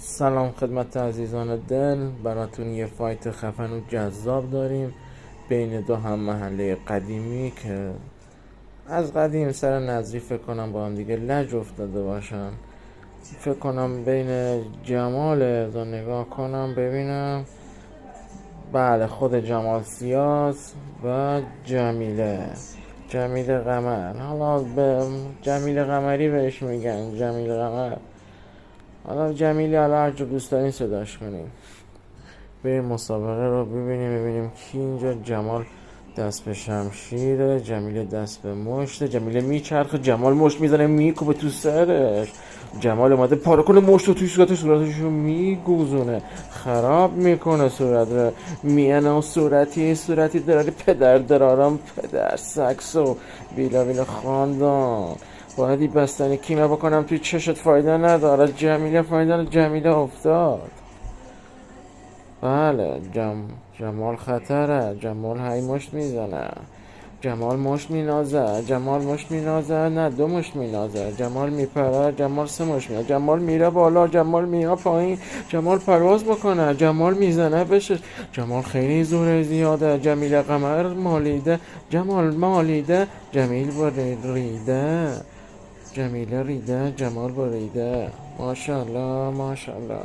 سلام خدمت عزیزان دل. براتون یه فایت خفن و جذاب داریم بین دو هم محله قدیمی که از قدیم سر نظری فکر کنم با هم دیگه لج افتاده باشن. فکر کنم بین جمال رو نگاه کنم ببینم. بله، خود جمال سیاس و جمیله قمر. حالا به جمیله قمری بهش میگن جمیله قمر. حالا جمیله، حالا هر جور دوست دارین صداش کنیم. بریم مسابقه رو ببینیم کی اینجا. جمال دست به شمشیره، جمیله دست به مشته. جمیله میچرخه، جمال مشت میزنه میکوبه تو سرش. جمال اومده پاره کنه مشت رو توی صورتش رو میگوزونه، خراب میکنه صورت رو. میانه و صورتی داره پدر درارم، پدر سکس و بیلا خاندان. باید بستنی کیمه بکنم توی چشت، فایده نداره. جمیله افتاد. بله، جمال خطره. جمال هی مشت میزنه. جمال مشت مینازه. نه، دو مشت مینازه. جمال میپره. جمال سه مشت میاد. جمال میره بالا. جمال میره پایین. جمال پرواز میکنه. جمال میزنه بشه. جمال خیلی زوره زیاده. جمیله قمر مالیده. جمال مالیده. ریده. جمیله ریده. جمال بریده. ماشاءالله.